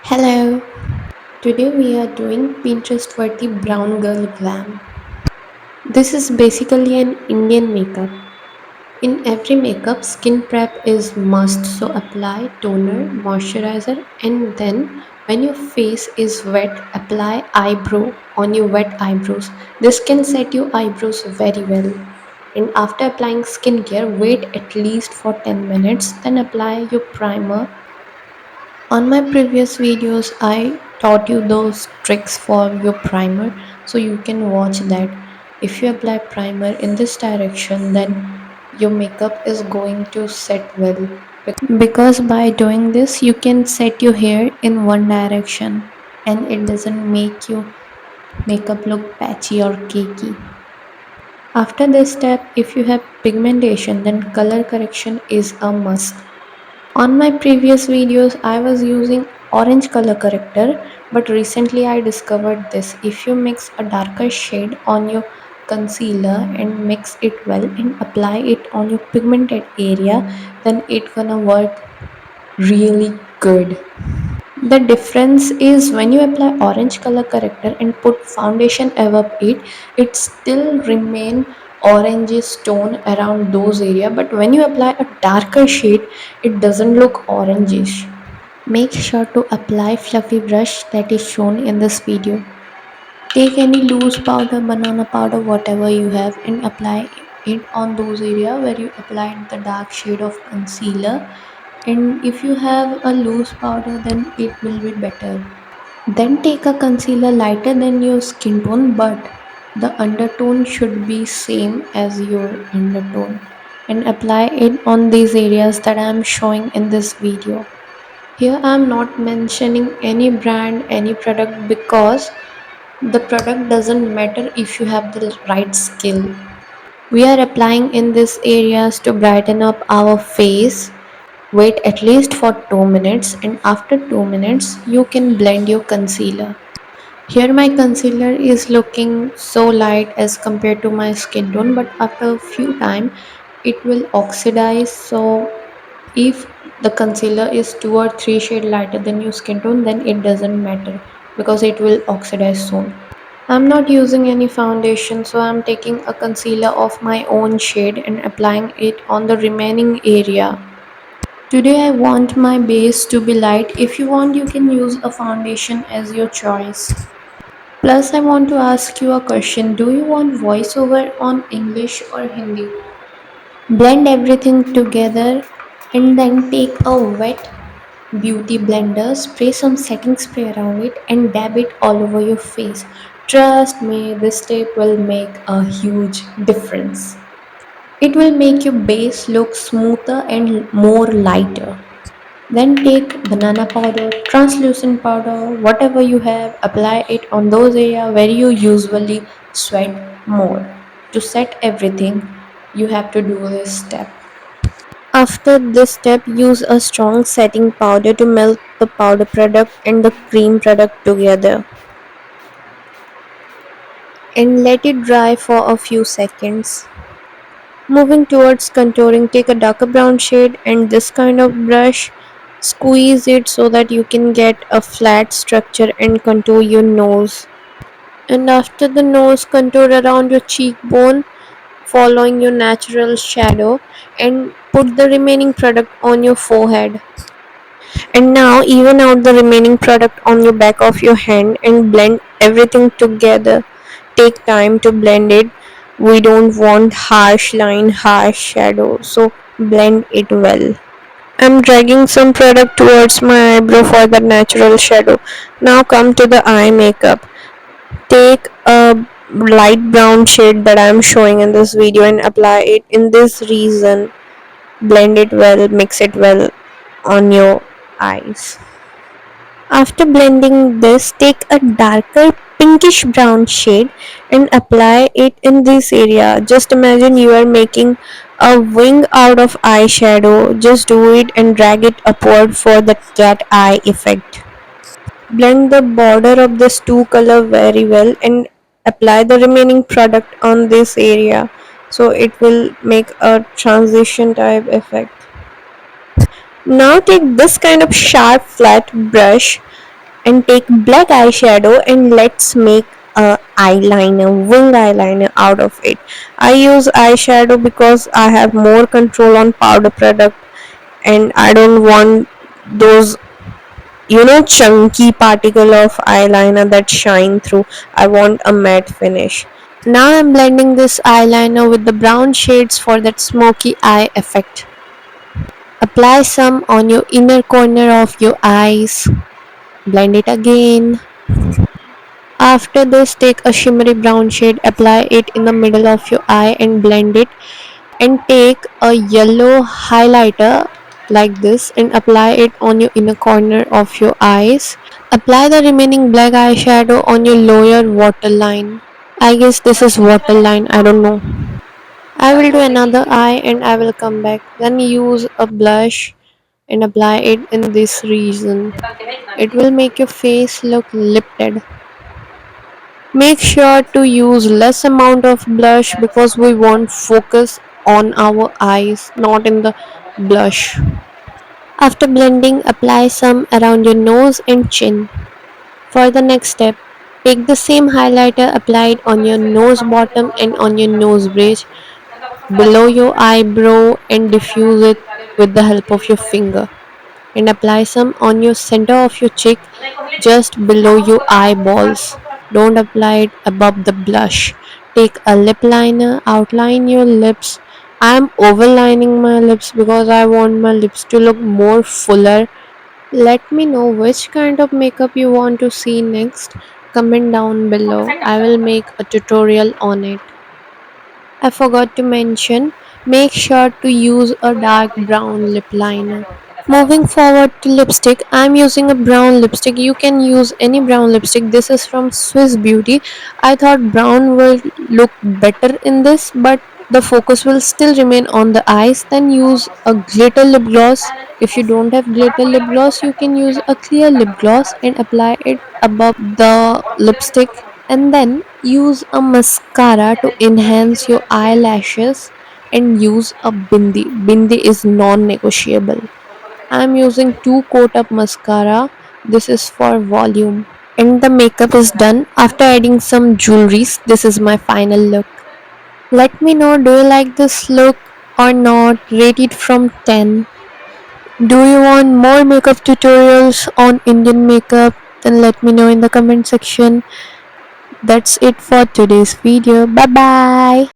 Hello, today we are doing Pinterest worthy brown girl glam. This is basically an Indian makeup. In every makeup, skin prep is must, so apply toner, moisturizer, and then when your face is wet, apply eyebrow on your wet eyebrows. This can set your eyebrows very well. And after applying skincare, wait at least for 10 minutes, then apply your primer. On my previous videos, I taught you those tricks for your primer, so you can watch that. If you apply primer in this direction, then your makeup is going to set well. Because by doing this, you can set your hair in one direction and it doesn't make your makeup look patchy or cakey. After this step, if you have pigmentation, then color correction is a must. On my previous videos, I was using orange color corrector, but recently I discovered this. If you mix a darker shade on your concealer and mix it well and apply it on your pigmented area, then it gonna work really good. The difference is when you apply orange color corrector and put foundation above it, it still remain orangish tone around those area. But when you apply a darker shade, it doesn't look orangish. Make sure to apply fluffy brush that is shown in this video. Take any loose powder, banana powder, whatever you have, and apply it on those area where you applied the dark shade of concealer. And if you have a loose powder, then it will be better. Then take a concealer lighter than your skin tone, but the undertone should be same as your undertone, and apply it on these areas that I am showing in this video. Here I am not mentioning any brand, any product, because the product doesn't matter if you have the right skill. We are applying in these areas to brighten up our face. Wait at least for 2 minutes, and after 2 minutes you can blend your concealer. Here my concealer is looking so light as compared to my skin tone, but after a few time it will oxidize. So if the concealer is 2 or 3 shade lighter than your skin tone, then it doesn't matter because it will oxidize soon. I'm not using any foundation, so I'm taking a concealer of my own shade and applying it on the remaining area. Today I want my base to be light. If you want, you can use a foundation as your choice. Plus, I want to ask you a question. Do you want voiceover on English or Hindi? Blend everything together and then take a wet beauty blender, spray some setting spray around it, and dab it all over your face. Trust me, this step will make a huge difference. It will make your base look smoother and more lighter. Then take banana powder, translucent powder, whatever you have, apply it on those areas where you usually sweat more. To set everything, you have to do this step. After this step, use a strong setting powder to melt the powder product and the cream product together and let it dry for a few seconds. Moving towards contouring, take a darker brown shade and this kind of brush, squeeze it so that you can get a flat structure and contour your nose. And after the nose, contour around your cheekbone, following your natural shadow, and put the remaining product on your forehead. And now even out the remaining product on your back of your hand and blend everything together. Take time to blend it. We don't want harsh line, harsh shadow, so blend it well. I'm dragging some product towards my eyebrow for the natural shadow. Now come to the eye makeup. Take a light brown shade that I'm showing in this video and apply it in this region. Blend it well, mix it well on your eyes. After blending this, take a darker pinkish brown shade and apply it in this area. Just imagine you are making a wing out of eyeshadow. Just do it and drag it upward for the cat eye effect. Blend the border of this two color very well and apply the remaining product on this area so it will make a transition type effect. Now take this kind of sharp flat brush and take black eyeshadow and let's make a eyeliner, wing eyeliner out of it. I use eyeshadow because I have more control on powder product and I don't want those chunky particle of eyeliner that shine through. I want a matte finish. Now I'm blending this eyeliner with the brown shades for that smoky eye effect. Apply some on your inner corner of your eyes. Blend it again. After this, take a shimmery brown shade, apply it in the middle of your eye and blend it. And take a yellow highlighter like this and apply it on your inner corner of your eyes. Apply the remaining black eyeshadow on your lower waterline. I guess this is waterline, I don't know. I will do another eye and I will come back. Then use a blush and apply it in this region. It will make your face look lifted. Make sure to use less amount of blush because we want focus on our eyes, not in the blush. After blending, apply some around your nose and chin. For the next step, take the same highlighter applied on your nose bottom and on your nose bridge below your eyebrow and diffuse it with the help of your finger. And apply some on your center of your cheek just below your eyeballs. Don't apply it above the blush. Take a lip liner, outline your lips. I'm overlining my lips because I want my lips to look more fuller. Let me know which kind of makeup you want to see next. Comment down below. I will make a tutorial on it. I forgot to mention, make sure to use a dark brown lip liner. Moving forward to lipstick, I'm using a brown lipstick. You can use any brown lipstick. This is from Swiss Beauty. I thought brown will look better in this, but the focus will still remain on the eyes. Then use a glitter lip gloss. If you don't have glitter lip gloss, you can use a clear lip gloss and apply it above the lipstick. And then use a mascara to enhance your eyelashes and use a bindi. Bindi is non negotiable. I'm using 2 coat of mascara. This is for volume. And the makeup is done. After adding some jewelries, this is my final look. Let me know, do you like this look or not? Rate it from 10. Do you want more makeup tutorials on Indian makeup? Then let me know in the comment section. That's it for today's video. Bye bye.